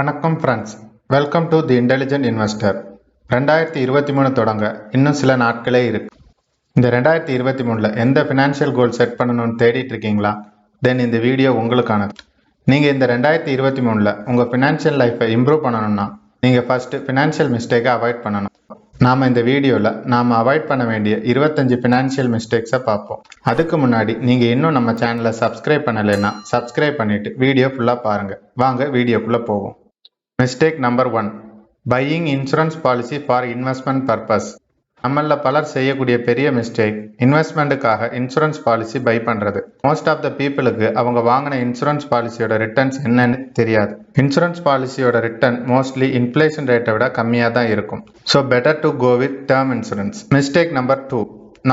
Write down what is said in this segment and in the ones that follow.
வணக்கம் friends, welcome to the intelligent investor. 2023 தொடங்க இன்னும் சில நாட்களே இருக்கு. இந்த 2023 எந்த ஃபினான்ஷியல் கோல் செட் பண்ணணும்னு தேடிட்டு இருக்கீங்களா? தென் இந்த வீடியோ உங்களுக்கானது. நீங்கள் இந்த 2023 உங்கள் ஃபினான்ஷியல் லைஃப்பை இம்ப்ரூவ் பண்ணணும்னா நீங்கள் ஃபஸ்ட்டு ஃபினான்ஷியல் மிஸ்டேக்கை அவாய்ட் பண்ணணும். நாம் இந்த வீடியோவில் நாம் அவாய்ட் பண்ண வேண்டிய 25 ஃபினான்ஷியல் மிஸ்டேக்ஸை பார்ப்போம். அதுக்கு முன்னாடி நீங்கள் இன்னும் நம்ம சேனலை சப்ஸ்கிரைப் பண்ணலைன்னா சப்ஸ்கிரைப் பண்ணிவிட்டு வீடியோ ஃபுல்லாக பாருங்கள். வாங்க வீடியோக்குள்ளே போவோம். Mistake number 1, buying insurance policy for investment purpose. நம்மள பலர் செய்யக்கூடிய பெரிய மிஸ்டேக் இன்வெஸ்ட்மெண்ட்டுக்காக இன்சூரன்ஸ் பாலிசி பை பண்ணுறது. மோஸ்ட் ஆஃப் த பீப்புளுக்கு அவங்க வாங்கின இன்சூரன்ஸ் பாலிசியோட ரிட்டர்ன்ஸ் என்னன்னு தெரியாது. இன்சூரன்ஸ் பாலிசியோட ரிட்டர்ன் மோஸ்ட்லி இன்ஃப்ளேஷன் ரேட்டை விட கம்மியாக தான் இருக்கும். So better to go with term insurance. Mistake number 2,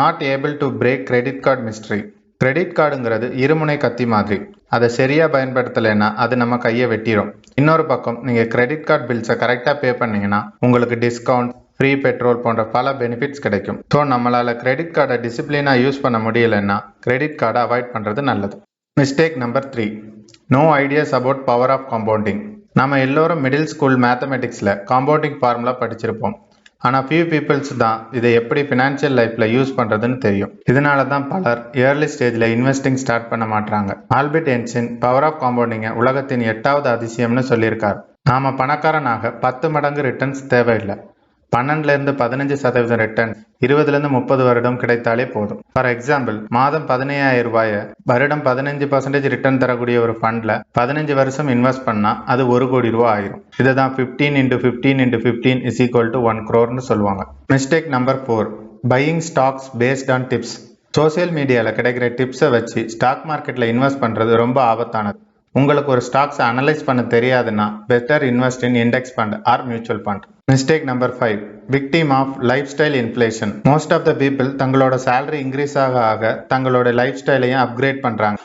not able to break credit card mystery. Credit கார்டுங்கிறது இருமுனை கத்தி மாதிரி. அதை சரியாக பயன்படுத்தலைன்னா அது நம்ம கையை வெட்டிடும். இன்னொரு பக்கம் நீங்கள் கிரெடிட் கார்டு பில்ஸை கரெக்டாக பே பண்ணீங்கன்னா உங்களுக்கு டிஸ்கவுண்ட், ஃப்ரீ பெட்ரோல் போன்ற பல பெனிஃபிட்ஸ் கிடைக்கும். ஸோ நம்மளால் கிரெடிட் கார்டை டிசிப்ளினாக யூஸ் பண்ண முடியலைன்னா கிரெடிட் கார்டை அவாய்ட் பண்ணுறது நல்லது. Mistake number 3, no ideas about power of compounding. நம்ம எல்லோரும் மிடில் ஸ்கூல் மேத்தமெட்டிக்ஸில் காம்பவுண்டிங் ஃபார்முலா படிச்சிருப்போம். ஆனால் ஃபியூ பீப்புள்ஸ் தான் இதை எப்படி ஃபினான்ஷியல் லைஃப்பில் யூஸ் பண்ணுறதுன்னு தெரியும். இதனால தான் பலர் ஏர்லி ஸ்டேஜில் இன்வெஸ்டிங் ஸ்டார்ட் பண்ண மாட்டாங்க. ஆல்பர்ட் ஐன்ஸ்டீன் பவர் ஆஃப் காம்பவுண்டிங்கை உலகத்தின் 8வது அதிசயம்னு சொல்லியிருக்கார். நாம் பணக்காரனாக 10 மடங்கு ரிட்டர்ன்ஸ் தேவையில்லை. 12லேருந்து 15% ரிட்டர்ன் 20லேருந்து 30 வருடம் கிடைத்தாலே போதும். ஃபார் எக்ஸாம்பிள், மாதம் 15,000 ரூபாயை வருடம் 15% ரிட்டர்ன் தரக்கூடிய ஒரு ஃபண்டில் 15 வருஷம் இன்வெஸ்ட் பண்ணால் அது 1 கோடி ரூபா ஆயிரும். இதை தான் 15 × 15 × 15 = 1 crore சொல்லுவாங்க. Mistake number 4, buying stocks based on tips. Social மீடியாவில் கிடைக்கிற டிப்ஸை வச்சு ஸ்டாக் மார்க்கெட்டில் இன்வெஸ்ட் பண்ணுறது ரொம்ப ஆபத்தானது. உங்களுக்கு ஒரு ஸ்டாக்ஸை அனலைஸ் பண்ண தெரியாதுன்னா better invest in index fund or mutual fund. Mistake number 5, victim of lifestyle inflation. Most of the people தங்களோட சேலரி இன்க்ரீஸ் ஆக தங்களோட லைஃப் ஸ்டைலையும் அப்கிரேட் பண்ணுறாங்க.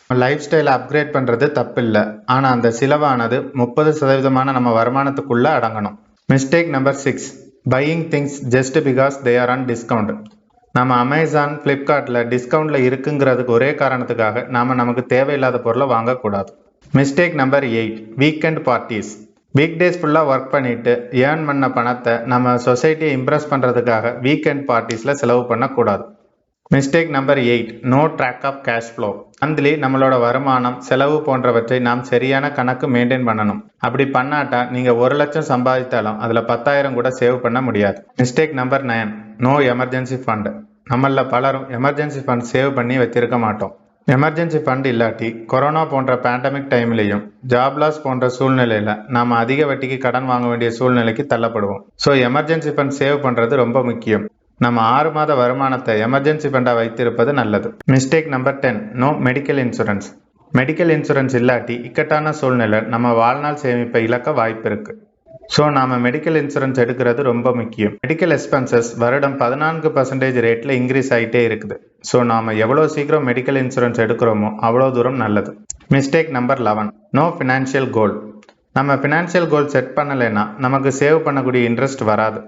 லைஃப் ஸ்டைலை அப்கிரேட் பண்ணுறது தப்பு இல்லை, ஆனால் அந்த செலவானது 30% நம்ம வருமானத்துக்குள்ளே அடங்கணும். Mistake number 6, buying things just because they are on discount. நம்ம அமேசான், ஃப்ளிப்கார்ட்டில் டிஸ்கவுண்டில் இருக்குங்கிறதுக்கு ஒரே காரணத்துக்காக நமக்கு தேவையில்லாத பொருளை வாங்கக்கூடாது. மிஸ்டேக் number 8, weekend parties. Week days ஃபுல்லாக ஒர்க் பண்ணிவிட்டு ஏர்ன் பண்ண பணத்தை நம்ம சொசைட்டியை இம்ப்ரெஸ் பண்ணுறதுக்காக வீக்கெண்ட் பார்ட்டிஸில் செலவு பண்ணக்கூடாது. Mistake number 8, no track of cash flow. Monthly நம்மளோட வருமானம், செலவு போன்றவற்றை நாம் சரியான கணக்கு மெயின்டைன் பண்ணணும். அப்படி பண்ணாட்டா நீங்கள் 1 லட்சம் சம்பாதித்தாலும் அதில் 10,000 கூட சேவ் பண்ண முடியாது. Mistake number 9, no emergency fund. நம்மள பலரும் எமர்ஜென்சி ஃபண்ட் சேவ் பண்ணி வச்சிருக்க மாட்டோம். எமர்ஜென்சி ஃபண்ட் இல்லாட்டி கொரோனா போன்ற பேண்டமிக் டைம்லையும் ஜாப் லாஸ் போன்ற சூழ்நிலையில் நாம் அதிக வட்டிக்கு கடன் வாங்க வேண்டிய சூழ்நிலைக்கு தள்ளப்படுவோம். ஸோ எமர்ஜென்சி ஃபண்ட் சேவ் பண்ணுறது ரொம்ப முக்கியம். நம்ம 6 மாத வருமானத்தை எமர்ஜென்சி ஃபண்டாக வைத்திருப்பது நல்லது. Mistake number 10, no medical insurance. Medical insurance இல்லாட்டி இக்கட்டான சூழ்நிலை நம்ம வாழ்நாள் சேமிப்பை இழக்க வாய்ப்பு இருக்குது. ஸோ நாம் மெடிக்கல் இன்சூரன்ஸ் எடுக்கிறது ரொம்ப முக்கியம். மெடிக்கல் எக்ஸ்பென்சஸ் வருடம் 14% ரேட்டில் இன்க்ரீஸ் ஆகிட்டே இருக்குது. ஸோ நாம் எவ்வளோ சீக்கிரம் மெடிக்கல் இன்சூரன்ஸ் எடுக்கிறோமோ அவ்வளோ தூரம் நல்லது. மிஸ்டேக் நம்பர் 11, நோ ஃபினான்ஷியல் கோல். நம்ம ஃபினான்ஷியல் கோல் செட் பண்ணலைன்னா நமக்கு சேவ் பண்ணக்கூடிய இன்ட்ரெஸ்ட் வராது.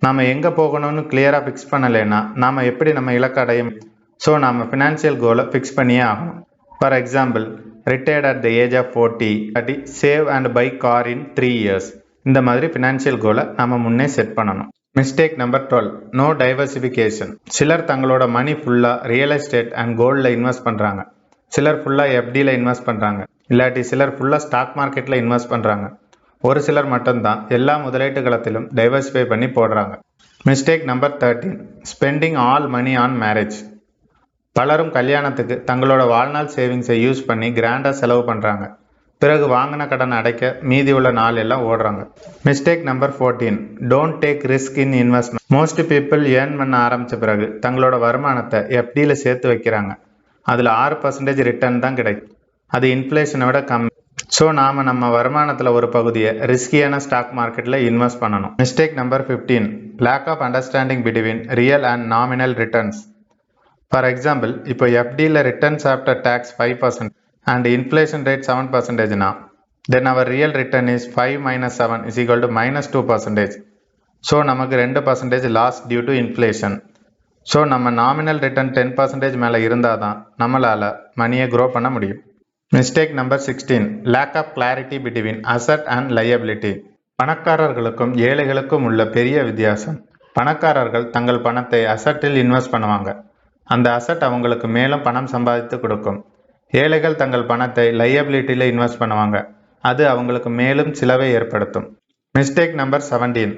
நாம் எங்கே போகணும்னு கிளியராக ஃபிக்ஸ் பண்ணலைன்னா நாம் எப்படி நம்ம இலக்கு அடையும்? ஸோ நாம் ஃபினான்ஷியல் கோலை ஃபிக்ஸ் பண்ணியே ஆகணும். For example, retired at the age of 40, அடி save and buy car in 3 years. இந்த மாதிரி ஃபினான்ஷியல் கோலை நம்ம முன்னே செட் பண்ணணும். Mistake number 12, no diversification. சிலர் தங்களோட மணி ஃபுல்லாக ரியல் எஸ்டேட் அண்ட் கோல்டில் இன்வெஸ்ட் பண்ணுறாங்க. சிலர் ஃபுல்லாக FDயில் இன்வெஸ்ட் பண்ணுறாங்க. இல்லாட்டி சிலர் ஃபுல்லாக ஸ்டாக் மார்க்கெட்டில் இன்வெஸ்ட் பண்ணுறாங்க. ஒரு சிலர் மட்டும்தான் எல்லா முதலீட்டு களத்திலும் டைவர்சிஃபை பண்ணி போடுறாங்க. Mistake number 13, spending all money on marriage. பலரும் கல்யாணத்துக்கு தங்களோட வாழ்நாள் சேவிங்ஸை யூஸ் பண்ணி கிராண்டாக செலவு பண்ணுறாங்க. பிறகு வாங்கின கடன் அடைக்க மீதி உள்ள நாள் எல்லாம் ஓடுறாங்க. Mistake number 14, don't take risk in investment. Most people earn பண்ண ஆரம்பித்த பிறகு தங்களோட வருமானத்தை FDயில் சேர்த்து வைக்கிறாங்க. அதில் 6% ரிட்டர்ன் தான் கிடைக்கும். அது இன்ஃப்ளேஷனை விட கம்மி. ஸோ நாம் நம்ம வருமானத்தில் ஒரு பகுதியை ரிஸ்கியான ஸ்டாக் மார்க்கெட்டில் இன்வெஸ்ட் பண்ணணும். Mistake number 15, lack of understanding between real and nominal returns. For example, இப்போ FDயில் returns after tax 5% and inflation rate 7%னா then our real return is 5 - 7 = -2%. So நமக்கு 2% loss due to inflation. So நம்ம nominal return 10% மேலே இருந்தால் தான் நம்மளால் மணியை க்ரோ பண்ண முடியும். Mistake number 16. Lack of clarity between asset and liability. பணக்காரர்களுக்கும் ஏழைகளுக்கும் உள்ள பெரிய வித்தியாசம். பணக்காரர்கள் தங்கள் பணத்தை அசட்டில் இன்வெஸ்ட் பண்ணுவாங்க. அந்த அசட் அவங்களுக்கு மேலும் பணம் சம்பாதித்து கொடுக்கும். ஏழைகள் தங்கள் பணத்தை லையபிலிட்டியில் இன்வெஸ்ட் பண்ணுவாங்க. அது அவங்களுக்கு மேலும் செலவை ஏற்படுத்தும். Mistake number 17.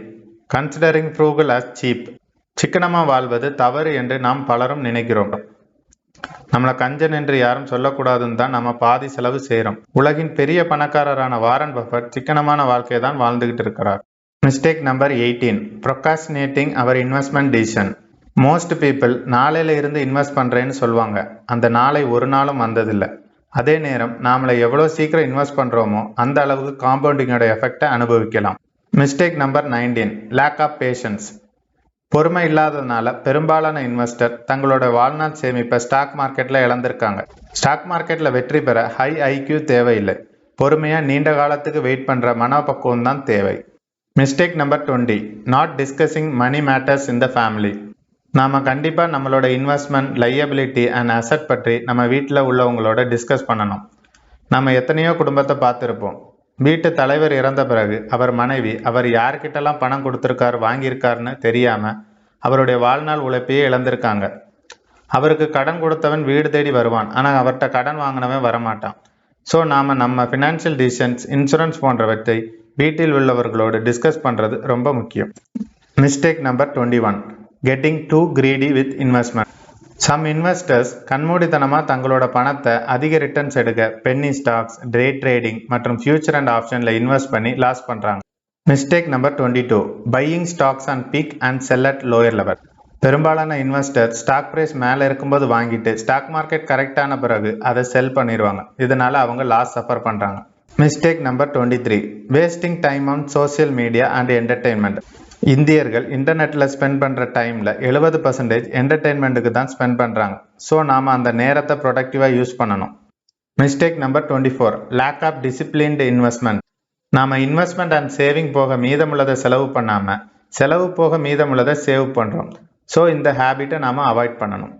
Considering frugal as cheap. சிக்கனமாக வாழ்வது தவறு என்று நாம் பலரும் நினைக்கிறோம். நம்மளை கஞ்சன் என்று யாரும் சொல்லக்கூடாதுன்னு தான் நம்ம பாதி செலவு செய்கிறோம். உலகின் பெரிய பணக்காரரான வாரன் பஃபட் சிக்கனமான வாழ்க்கையை தான் வாழ்ந்துகிட்டு இருக்கிறார். Mistake number 18. procrastinating our investment decision. Most people நாளையில இருந்து இன்வெஸ்ட் பண்ணுறேன்னு சொல்லுவாங்க. அந்த நாளை ஒரு நாளும் வந்ததில்லை. அதே நேரம் நாமளை எவ்வளோ சீக்கிரம் இன்வெஸ்ட் பண்ணுறோமோ அந்த அளவுக்கு காம்பவுண்டிங்கோட எஃபெக்டை அனுபவிக்கலாம். Mistake number 19. Lack of patience. பொறுமை இல்லாததுனால பெரும்பாலான இன்வெஸ்டர் தங்களோட வாழ்நாள் சேமிப்பை ஸ்டாக் மார்க்கெட்டில் இழந்திருக்காங்க. ஸ்டாக் மார்க்கெட்டில் வெற்றி பெற ஹை ஐக்யூ தேவையில்லை. பொறுமையாக நீண்ட காலத்துக்கு வெயிட் பண்ணுற மனப்பக்குவம் தான் தேவை. Mistake number 20. Not discussing money matters in the family. நாம் கண்டிப்பாக நம்மளோட இன்வெஸ்ட்மெண்ட், லையபிலிட்டி அண்ட் அசட் பற்றி நம்ம வீட்டில் உள்ளவங்களோட டிஸ்கஸ் பண்ணணும். நம்ம எத்தனையோ குடும்பத்தை பார்த்துருப்போம். வீட்டு தலைவர் இறந்த பிறகு அவர் மனைவி அவர் யார்கிட்டலாம் பணம் கொடுத்துருக்காரு, வாங்கியிருக்காருன்னு தெரியாமல் அவருடைய வாழ்நாள் உழைப்பையே இழந்திருக்காங்க. அவருக்கு கடன் கொடுத்தவன் வீடு தேடி வருவான், ஆனால் அவர்கிட்ட கடன் வாங்கினவன் வரமாட்டான். ஸோ நாம் நம்ம ஃபினான்ஷியல் டிசிஷன்ஸ், இன்சூரன்ஸ் போன்றவற்றை வீட்டில் உள்ளவர்களோடு டிஸ்கஸ் பண்ணுறது ரொம்ப முக்கியம். Mistake number 21. Getting too greedy with investment. Some investors கண்மூடித்தனமாக தங்களோட பணத்தை அதிக ரிட்டர்ன்ஸ் எடுக்க பென்னி ஸ்டாக்ஸ், டே ட்ரேடிங் மற்றும் ஃபியூச்சர் அண்ட் ஆப்ஷனில் இன்வெஸ்ட் பண்ணி லாஸ் பண்ணுறாங்க. Mistake number 22. Buying stocks and peak and sell at lower level. பெரும்பாலான இன்வெஸ்டர் ஸ்டாக் ப்ரைஸ் மேலே இருக்கும்போது வாங்கிட்டு ஸ்டாக் மார்க்கெட் கரெக்டான பிறகு அதை செல் பண்ணிடுவாங்க. இதனால் அவங்க லாஸ் சஃபர் பண்ணுறாங்க. Mistake number 23. Wasting time on social media and entertainment. இந்தியர்கள் இன்டர்நெட்டில் ஸ்பெண்ட் பண்ணுற டைமில் 70% என்டர்டெயின்மெண்ட்டுக்கு தான் ஸ்பெண்ட் பண்ணுறாங்க. ஸோ நாம் அந்த நேரத்தை ப்ரொடக்டிவாக யூஸ் பண்ணணும். Mistake number 24. Lack of disciplined investment. நாம் இன்வெஸ்ட்மெண்ட் அண்ட் சேவிங் போக மீதமுள்ளதை செலவு பண்ணாமல் செலவு போக மீதமுள்ளதை சேவ் பண்ணுறோம். ஸோ இந்த ஹேபிட்டை நாம் அவாய்ட் பண்ணணும்.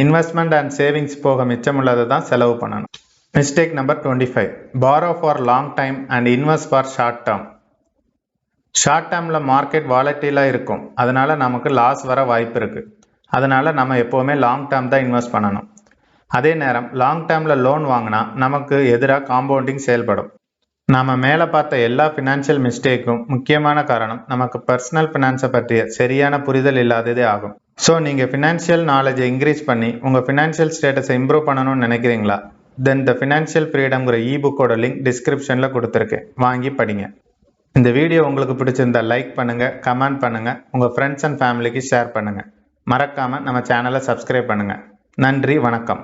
இன்வெஸ்ட்மெண்ட் அண்ட் சேவிங்ஸ் போக மிச்சமுள்ளதை தான் செலவு பண்ணணும். Mistake number 25. borrow for long time and invest for short term. Short டேர்மில் மார்க்கெட் வாலட்டிலாக இருக்கும், அதனால் நமக்கு லாஸ் வர வாய்ப்பு இருக்குது. அதனால் நம்ம எப்போவுமே லாங் டேர்ம் தான் இன்வெஸ்ட் பண்ணணும். அதே நேரம் லாங் டேர்மில் லோன் வாங்கினா நமக்கு எதிராக காம்பவுண்டிங் செயல்படும். நாம் மேலே பார்த்த எல்லா ஃபினான்ஷியல் மிஸ்டேக்கும் முக்கியமான காரணம் நமக்கு பர்சனல் ஃபினான்ஸை பற்றிய சரியான புரிதல் இல்லாததே ஆகும். ஸோ நீங்கள் ஃபினான்ஷியல் நாலேஜை இன்க்ரீஸ் பண்ணி உங்கள் ஃபினான்ஷியல் ஸ்டேட்டஸை இம்ப்ரூவ் பண்ணணும்னு நினைக்கிறீங்களா? தென் த ஃபினான்ஷியல் ஃப்ரீடம்ங்கிற இபுக்கோட லிங்க் டிஸ்கிரிப்ஷனில் கொடுத்துருக்கேன், வாங்கி படிங்க. இந்த வீடியோ உங்களுக்கு பிடிச்சிருந்தா லைக் பண்ணுங்கள், கமெண்ட் பண்ணுங்கள், உங்கள் ஃப்ரெண்ட்ஸ் அண்ட் ஃபேமிலிக்கு ஷேர் பண்ணுங்கள். மறக்காமல் நம்ம சேனலை சப்ஸ்கிரைப் பண்ணுங்கள். நன்றி, வணக்கம்.